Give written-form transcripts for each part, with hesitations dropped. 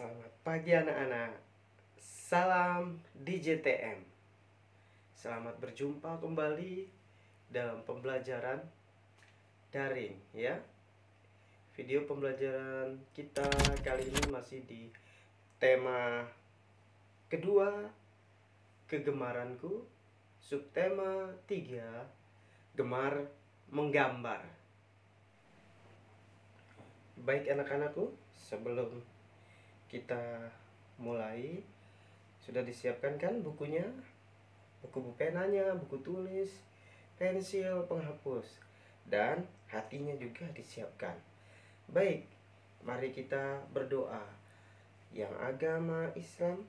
Selamat pagi anak-anak. Salam DJTM. Selamat berjumpa kembali dalam pembelajaran daring ya. Video pembelajaran kita kali ini masih di tema kedua, kegemaranku. Subtema 3, gemar menggambar. Baik anak-anakku, sebelum kita mulai, sudah disiapkan kan bukunya? Buku penanya, buku tulis, pensil, penghapus, dan hatinya juga disiapkan. Baik, mari kita berdoa. Yang agama Islam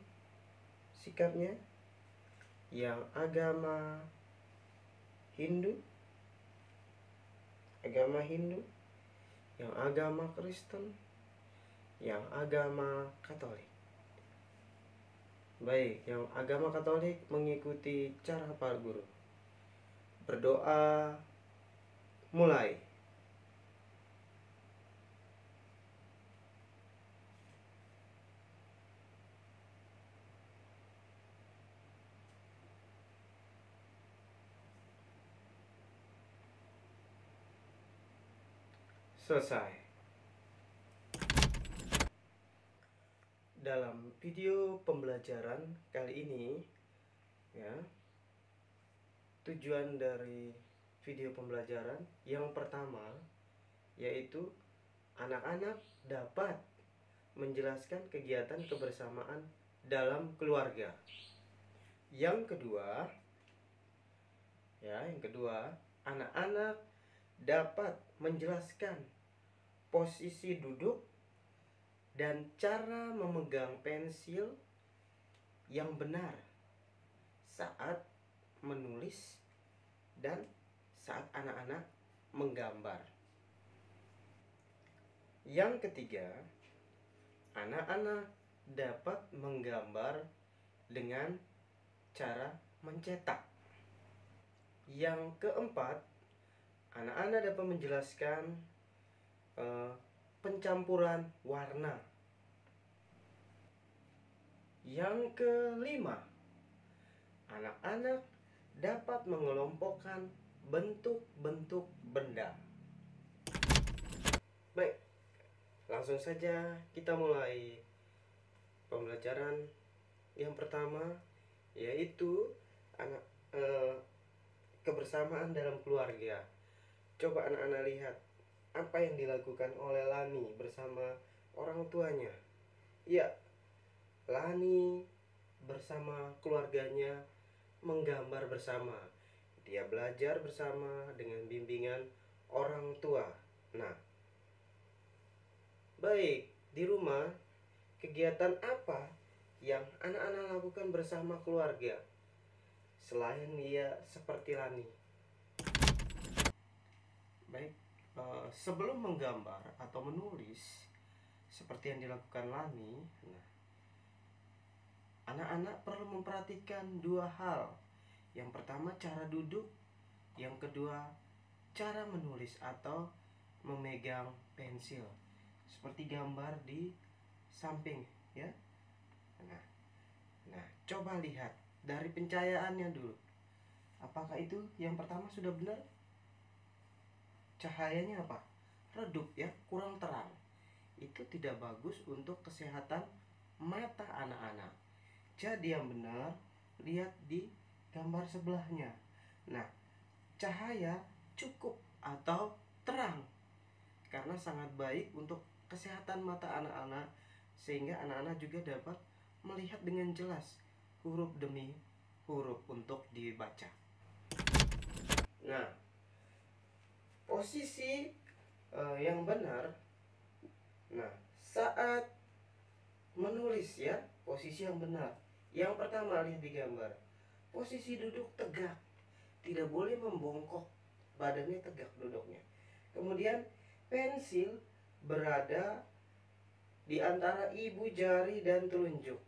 sikapnya, yang agama Hindu, yang agama Kristen, yang agama Katolik. Baik, yang agama Katolik mengikuti cara Pak Guru. Berdoa, mulai. Selesai. Dalam video pembelajaran kali ini ya, tujuan dari video pembelajaran yang pertama yaitu anak-anak dapat menjelaskan kegiatan kebersamaan dalam keluarga. Yang kedua, anak-anak dapat menjelaskan posisi duduk dan cara memegang pensil yang benar saat menulis dan saat anak-anak menggambar. Yang ketiga, anak-anak dapat menggambar dengan cara mencetak. Yang keempat, anak-anak dapat menjelaskan pencampuran warna. Yang kelima, anak-anak dapat mengelompokkan bentuk-bentuk benda. Baik, langsung saja kita mulai pembelajaran yang pertama, yaitu kebersamaan dalam keluarga. Coba anak-anak lihat apa yang dilakukan oleh Lani bersama orang tuanya. Ya, Lani bersama keluarganya menggambar bersama. Dia belajar bersama dengan bimbingan orang tua. Nah, baik, di rumah kegiatan apa yang anak-anak lakukan bersama keluarga selain dia seperti Lani? Baik, sebelum menggambar atau menulis seperti yang dilakukan Lani, nah, anak-anak perlu memperhatikan dua hal. Yang pertama cara duduk, yang kedua cara menulis atau memegang pensil. Seperti gambar di samping ya. Nah, coba lihat dari pencahayaannya dulu. Apakah itu yang pertama sudah benar? Cahayanya apa? Redup ya, kurang terang. Itu tidak bagus untuk kesehatan mata anak-anak. Jadi yang benar, lihat di gambar sebelahnya. Nah, cahaya cukup atau terang karena sangat baik untuk kesehatan mata anak-anak, sehingga anak-anak juga dapat melihat dengan jelas huruf demi huruf untuk dibaca. Nah, posisi yang benar, nah, saat menulis ya, posisi yang benar. Yang pertama, lihat di gambar. Posisi duduk tegak, tidak boleh membongkok, badannya tegak duduknya. Kemudian pensil berada di antara ibu jari dan telunjuk.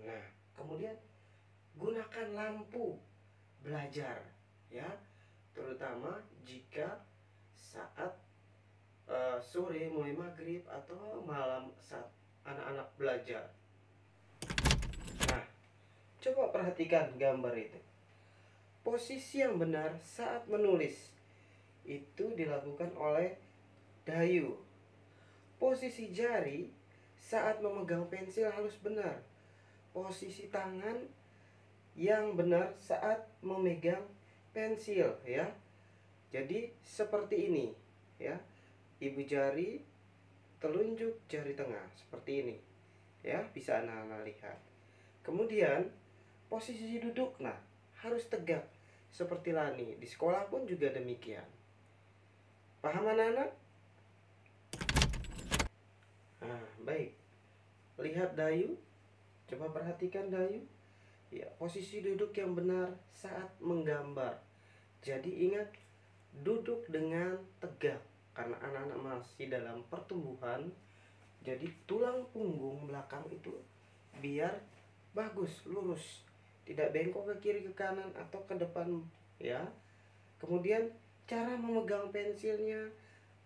Nah, kemudian gunakan lampu belajar ya, terutama jika saat sore mulai maghrib atau malam saat anak-anak belajar. Nah, coba perhatikan gambar itu. Posisi yang benar saat menulis itu dilakukan oleh Dayu. Posisi jari saat memegang pensil harus benar. Posisi tangan yang benar saat memegang pensil, ya. Jadi seperti ini, ya. Ibu jari, telunjuk jari tengah seperti ini, ya, bisa anak-anak lihat. Kemudian posisi duduk, nah, harus tegak seperti Lani. Di sekolah pun juga demikian. Paham anak-anak? Nah, baik. Lihat Dayu. Coba perhatikan Dayu. Ya, posisi duduk yang benar saat menggambar. Jadi ingat, duduk dengan tegak karena anak-anak masih dalam pertumbuhan. Jadi tulang punggung belakang itu biar bagus, lurus, tidak bengkok ke kiri ke kanan atau ke depan, ya. Kemudian cara memegang pensilnya,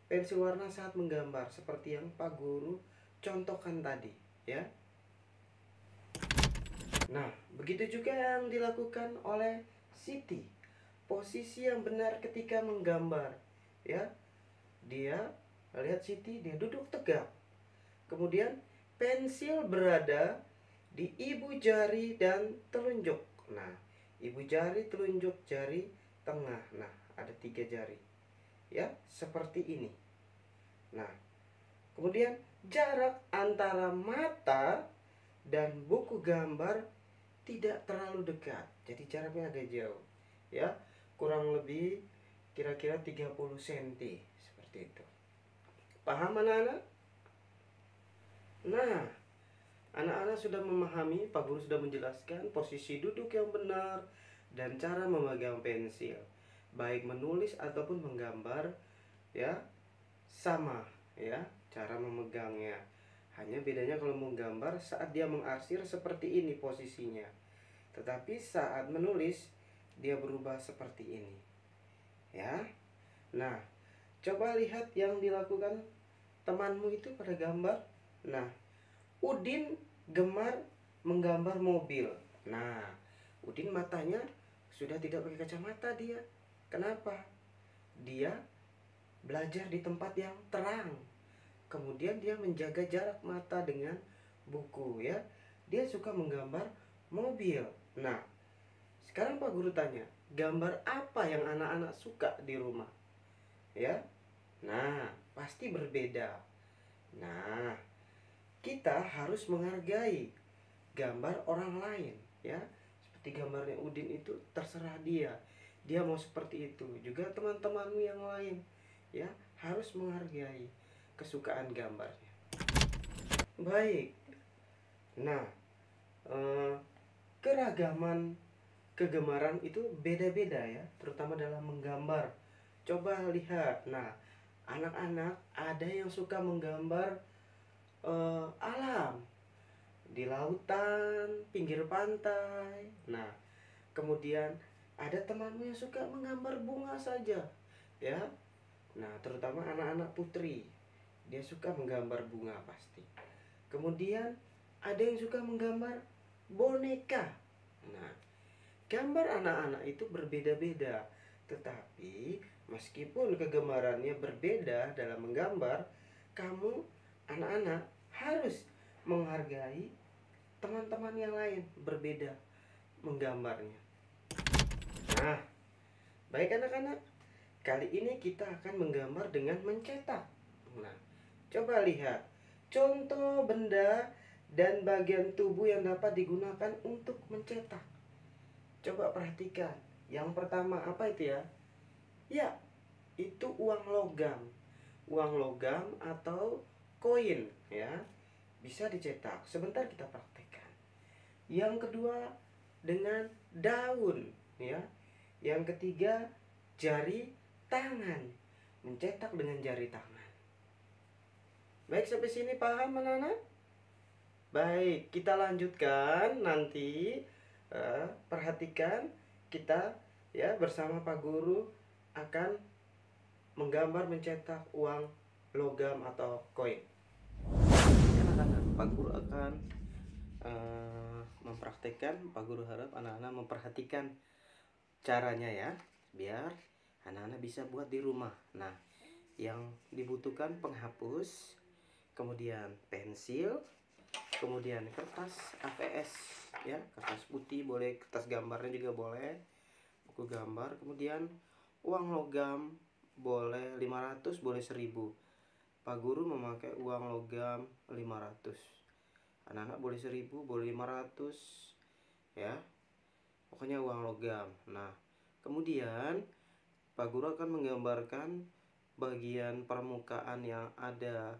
pensil warna saat menggambar seperti yang Pak Guru contohkan tadi, ya. Nah, begitu juga yang dilakukan oleh Siti. Posisi yang benar ketika menggambar, ya. Dia, lihat Siti, dia duduk tegak. Kemudian pensil berada di ibu jari dan telunjuk. Nah, ibu jari, telunjuk jari tengah. Nah, ada 3 jari, ya, seperti ini. Nah, kemudian jarak antara mata dan buku gambar tidak terlalu dekat, jadi jaraknya agak jauh, ya, kurang lebih kira-kira 30 cm seperti itu. Paham anak-anak? Nah, anak-anak sudah memahami, Pak Guru sudah menjelaskan posisi duduk yang benar dan cara memegang pensil, baik menulis ataupun menggambar, ya, sama, ya, cara memegangnya. Hanya bedanya kalau menggambar saat dia mengarsir seperti ini posisinya, tetapi saat menulis dia berubah seperti ini, ya. Nah, coba lihat yang dilakukan temanmu itu pada gambar. Nah, Udin gemar menggambar mobil. Nah, Udin matanya sudah tidak pakai kacamata dia. Kenapa? Dia belajar di tempat yang terang. Kemudian dia menjaga jarak mata dengan buku, ya. Dia suka menggambar mobil. Nah, sekarang Pak Guru tanya, gambar apa yang anak-anak suka di rumah? Ya. Nah, pasti berbeda. Nah, kita harus menghargai gambar orang lain, ya. Seperti gambarnya Udin itu terserah dia. Dia mau seperti itu. Juga teman-temanmu yang lain, ya, harus menghargai kesukaan gambarnya. Baik. Nah, keragaman kegemaran itu beda-beda, ya, terutama dalam menggambar. Coba lihat. Nah, anak-anak ada yang suka menggambar alam di lautan, pinggir pantai. Nah, kemudian ada temanmu yang suka menggambar bunga saja, ya. Nah, terutama anak-anak putri, dia suka menggambar bunga pasti. Kemudian ada yang suka menggambar boneka. Nah, gambar anak-anak itu berbeda-beda, tetapi meskipun kegemarannya berbeda dalam menggambar, kamu anak-anak harus menghargai teman-teman yang lain berbeda menggambarnya. Nah, baik anak-anak, kali ini kita akan menggambar dengan mencetak. Nah, coba lihat contoh benda dan bagian tubuh yang dapat digunakan untuk mencetak. Coba perhatikan. Yang pertama apa itu, ya? Ya, itu uang logam. Uang logam atau koin, ya, bisa dicetak. Sebentar kita praktekkan. Yang kedua dengan daun, ya. Yang ketiga jari tangan, mencetak dengan jari tangan. Baik, sampai sini paham anak-anak? Baik, kita lanjutkan nanti. Perhatikan kita, ya, bersama Pak Guru akan menggambar mencetak uang logam atau koin. Anak-anak, Pak Guru akan mempraktekkan. Pak Guru harap anak-anak memperhatikan caranya ya, biar anak-anak bisa buat di rumah. Nah, yang dibutuhkan penghapus, kemudian pensil, kemudian kertas APS ya, kertas putih boleh, kertas gambarnya juga boleh, buku gambar, kemudian uang logam boleh 500, boleh 1000. Pak Guru memakai uang logam 500. Anak-anak boleh 1000, boleh 500 ya. Pokoknya uang logam. Nah, kemudian Pak Guru akan menggambarkan bagian permukaan yang ada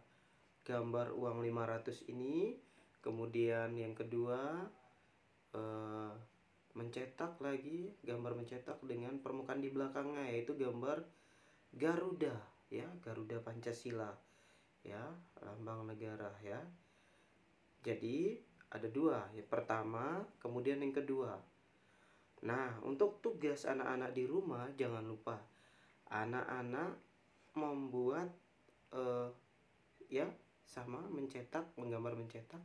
gambar uang 500 ini. Kemudian yang kedua, mencetak lagi, gambar mencetak dengan permukaan di belakangnya, yaitu gambar Garuda ya, Garuda Pancasila ya, lambang negara ya. Jadi ada dua, yang pertama kemudian yang kedua. Nah, untuk tugas anak-anak di rumah, jangan lupa anak-anak membuat ya, sama mencetak, menggambar mencetak,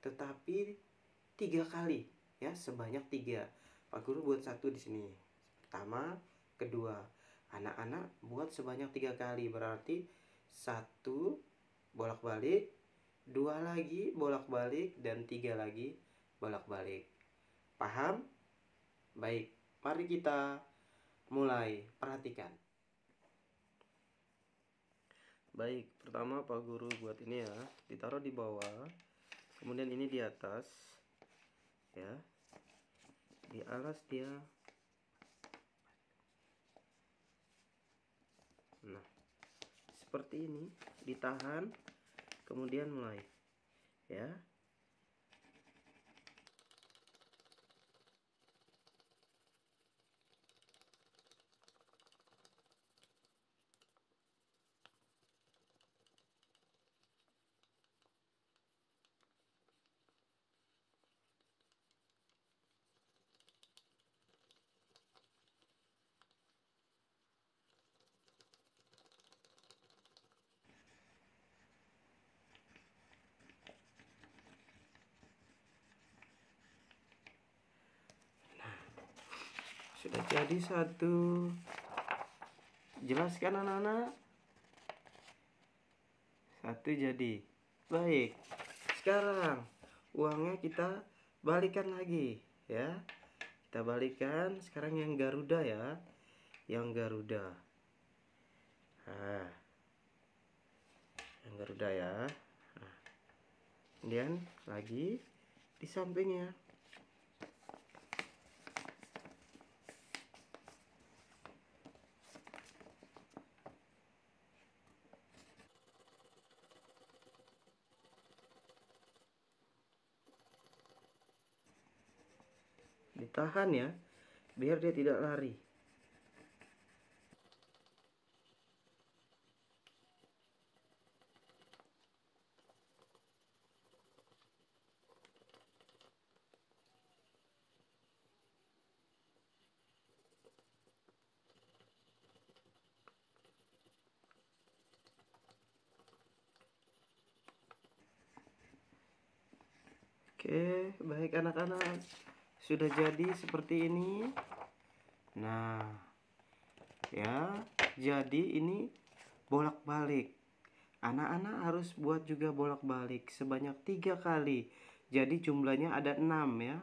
tetapi 3 kali ya, sebanyak 3. Pak Guru buat 1 di sini. Pertama, kedua. Anak-anak buat sebanyak 3 kali, berarti 1 bolak-balik, 2 lagi bolak-balik, dan 3 lagi bolak-balik. Paham? Baik, mari kita mulai. Perhatikan. Baik, pertama Pak Guru buat ini ya, ditaruh di bawah, kemudian ini di atas ya, di alas dia. Nah, seperti ini, ditahan, kemudian mulai ya. Sudah jadi 1. Jelaskan anak-anak? 1 jadi. Baik, sekarang uangnya kita balikan lagi ya. Kita balikan sekarang yang Garuda ya, yang Garuda. Nah, yang Garuda ya. Nah, kemudian lagi di sampingnya. Ditahan ya, biar dia tidak lari. Oke, baik anak-anak, sudah jadi seperti ini. Nah ya, jadi ini bolak-balik. Anak-anak harus buat juga bolak-balik sebanyak 3 kali. Jadi jumlahnya ada 6 ya.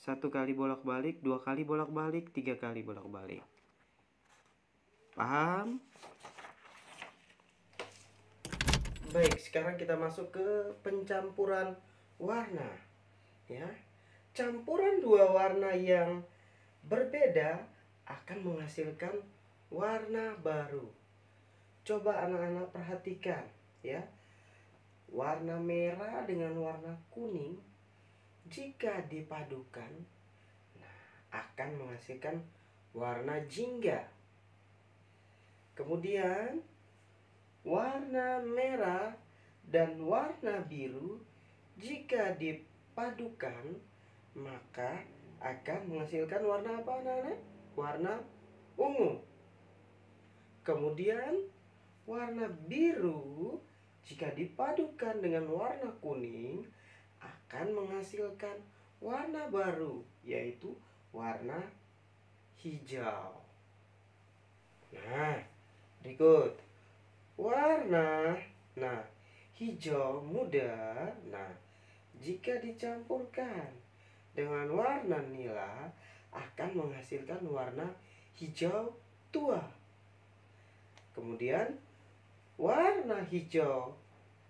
1 kali bolak-balik, 2 kali bolak-balik, 3 kali bolak-balik. Paham? Baik, sekarang kita masuk ke pencampuran warna ya. Campuran 2 warna yang berbeda akan menghasilkan warna baru. Coba anak-anak perhatikan ya. Warna merah dengan warna kuning jika dipadukan, nah, akan menghasilkan warna jingga. Kemudian warna merah dan warna biru jika dipadukan, maka akan menghasilkan warna apa anak-anak? Warna ungu. Kemudian warna biru jika dipadukan dengan warna kuning akan menghasilkan warna baru, yaitu warna hijau. Nah, berikut warna hijau muda. Nah, jika dicampurkan dengan warna nila akan menghasilkan warna hijau tua. Kemudian warna hijau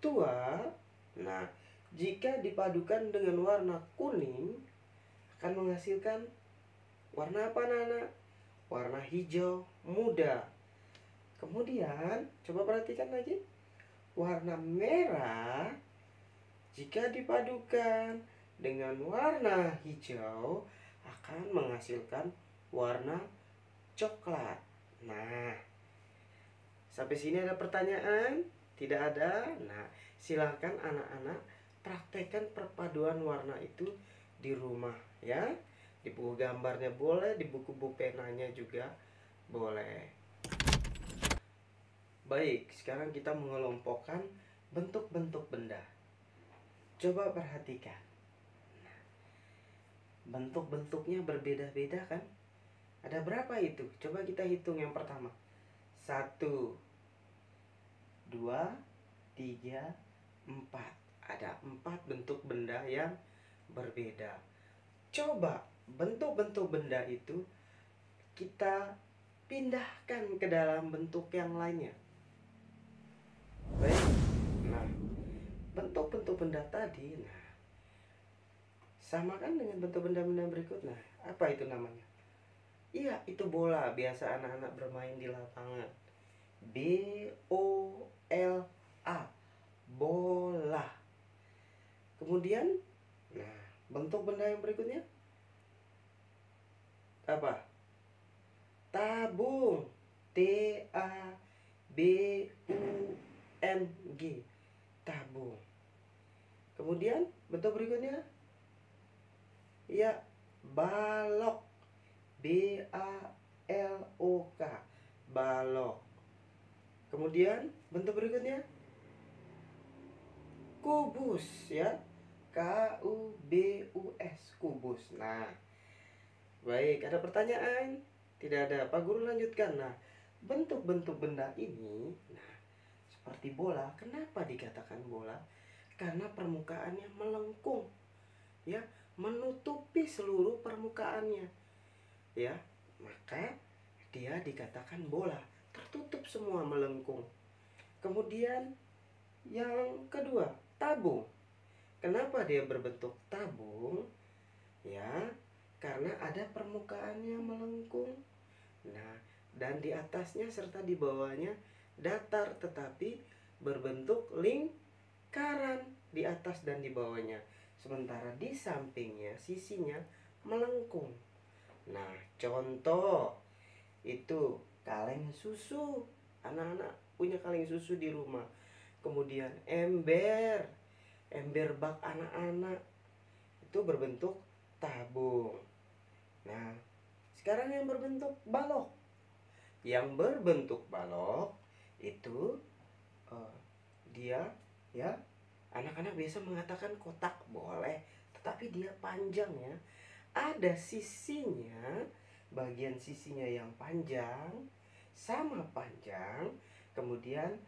tua, nah, jika dipadukan dengan warna kuning akan menghasilkan warna apa, anak-anak? Warna hijau muda. Kemudian coba perhatikan lagi, warna merah jika dipadukan dengan warna hijau akan menghasilkan warna coklat. Nah, sampai sini ada pertanyaan? Tidak ada? Nah, silahkan anak-anak praktekkan perpaduan warna itu di rumah ya. Di buku gambarnya boleh, di buku penanya juga boleh. Baik, sekarang kita mengelompokkan bentuk-bentuk benda. Coba perhatikan. Nah, bentuk-bentuknya berbeda-beda kan? Ada berapa itu? Coba kita hitung yang pertama. 1, 2, 3, 4. Ada 4 bentuk benda yang berbeda. Coba bentuk-bentuk benda itu kita pindahkan ke dalam bentuk yang lainnya. Baik. Nah, bentuk-bentuk benda tadi, nah, samakan dengan bentuk benda-benda berikut. Nah, apa itu namanya? Iya, itu bola. Biasa anak-anak bermain di lapangan. B-O-L-A, bola. Kemudian, nah, bentuk benda yang berikutnya apa? Tabung. T-A-B-U-N-G, tabung. Kemudian bentuk berikutnya ya, balok. B-A-L-O-K, balok. Kemudian bentuk berikutnya kubus ya, K-U-B-U-S, kubus. Nah, baik, ada pertanyaan? Tidak ada. Pak Guru lanjutkan. Nah, bentuk-bentuk benda ini, nah, seperti bola. Kenapa dikatakan bola? Karena permukaannya melengkung, ya, menutupi seluruh permukaannya, ya. Maka dia dikatakan bola, tertutup semua, melengkung. Kemudian yang kedua, tabung. Kenapa dia berbentuk tabung? Ya, karena ada permukaannya melengkung. Nah, dan di atasnya serta di bawahnya datar tetapi berbentuk lingkaran di atas dan di bawahnya. Sementara di sampingnya, sisinya melengkung. Nah, contoh itu kaleng susu. Anak-anak punya kaleng susu di rumah. Kemudian ember bak anak-anak itu berbentuk tabung. Nah, sekarang yang berbentuk balok. Yang berbentuk balok itu dia ya, anak-anak biasa mengatakan kotak, boleh, tetapi dia panjang ya. Ada sisinya, bagian sisinya yang panjang, sama panjang. Kemudian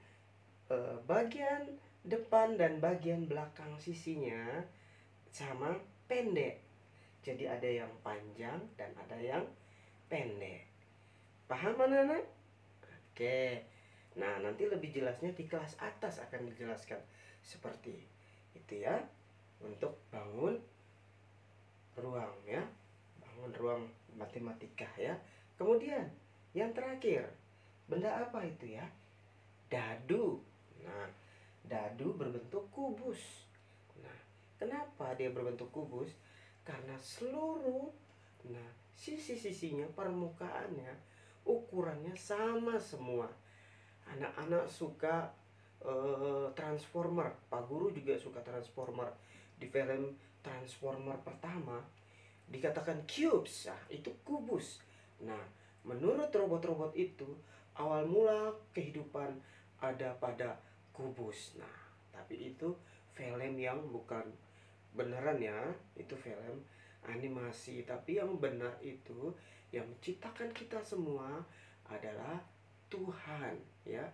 bagian depan dan bagian belakang sisinya sama pendek. Jadi ada yang panjang dan ada yang pendek. Paham anak-anak? Oke. Nah, nanti lebih jelasnya di kelas atas akan dijelaskan seperti itu ya. Untuk bangun ruang ya. Bangun ruang matematika ya. Kemudian yang terakhir, benda apa itu ya? Dadu. Nah, dadu berbentuk kubus. Nah, kenapa dia berbentuk kubus? Karena seluruh sisi-sisinya, permukaannya, ukurannya sama semua. Anak-anak suka Transformer. Pak Guru juga suka Transformer. Di film Transformer pertama dikatakan cubes. Nah, itu kubus. Nah, menurut robot-robot itu awal mula kehidupan ada pada kubus. Nah, tapi itu film yang bukan beneran ya, itu film animasi. Tapi yang benar itu yang menciptakan kita semua adalah Tuhan ya,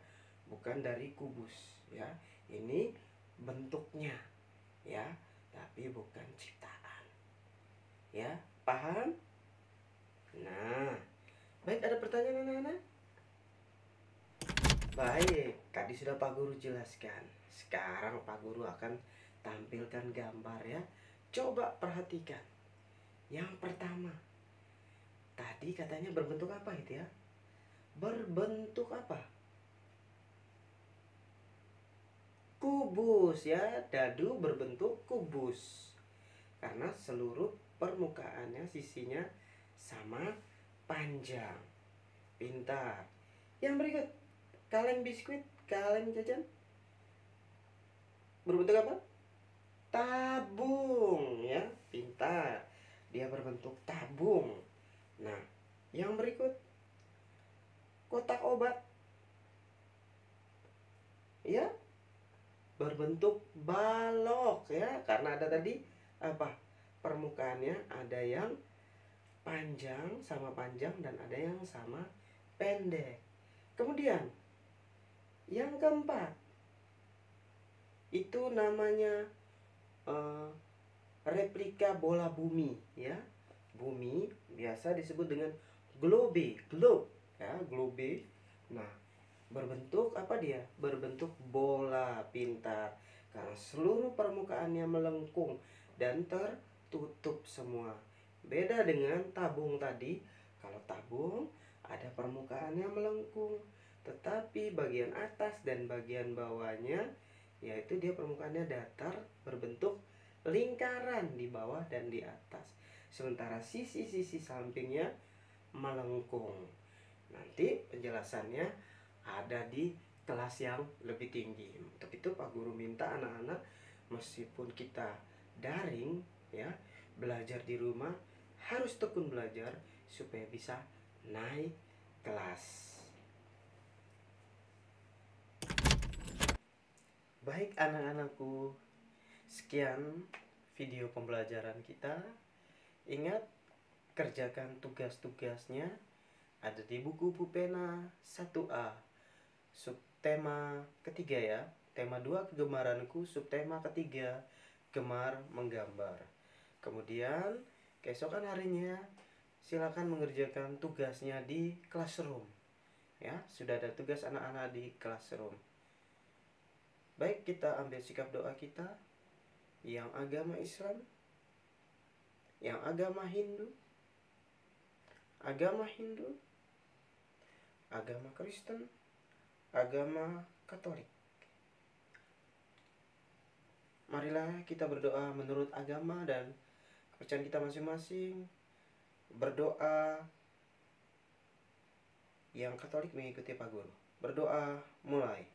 bukan dari kubus ya. Ini bentuknya ya, tapi bukan ciptaan ya. Paham? Nah, baik, ada pertanyaan anak-anak? Baik, tadi sudah Pak Guru jelaskan. Sekarang Pak Guru akan tampilkan gambar ya. Coba perhatikan. Yang pertama, tadi katanya berbentuk apa itu ya? Berbentuk apa? Kubus ya, dadu berbentuk kubus. Karena seluruh permukaannya sisinya sama panjang. Pintar. Yang berikut, kaleng biskuit, kaleng jajan berbentuk apa? Tabung ya, pintar. Dia berbentuk tabung. Nah, yang berikut, kotak obat ya, berbentuk balok ya, karena ada tadi apa? Permukaannya ada yang panjang sama panjang dan ada yang sama pendek. Kemudian yang keempat, itu namanya replika bola bumi ya. Bumi biasa disebut dengan globe ya, globe. Nah, berbentuk apa dia? Berbentuk bola, pintar. Karena seluruh permukaannya melengkung dan tertutup semua. Beda dengan tabung tadi. Kalau tabung ada permukaannya melengkung, tetapi bagian atas dan bagian bawahnya yaitu dia permukaannya datar, berbentuk lingkaran di bawah dan di atas. Sementara sisi-sisi sampingnya melengkung. Nanti penjelasannya ada di kelas yang lebih tinggi. Untuk itu Pak Guru minta anak-anak, meskipun kita daring ya, belajar di rumah harus tekun belajar supaya bisa naik kelas. Baik anak-anakku, sekian video pembelajaran kita. Ingat, kerjakan tugas-tugasnya ada di buku pupena 1A, subtema ketiga ya. Tema 2 kegemaranku, subtema ketiga gemar menggambar. Kemudian keesokan harinya silakan mengerjakan tugasnya di classroom ya. Sudah ada tugas anak-anak di classroom. Baik, kita ambil sikap doa kita. Yang agama Islam, yang agama Hindu, agama Kristen, agama Katolik. Marilah kita berdoa menurut agama dan kepercayaan kita masing-masing. Berdoa, yang Katolik mengikuti Pak Guru. Berdoa mulai.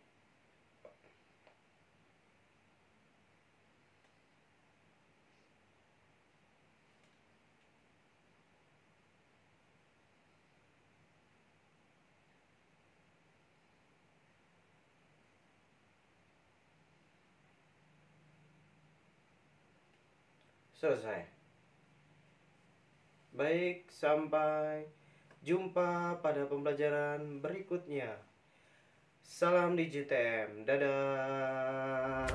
Selesai. Baik, sampai jumpa pada pembelajaran berikutnya. Salam di JTM. Dadah.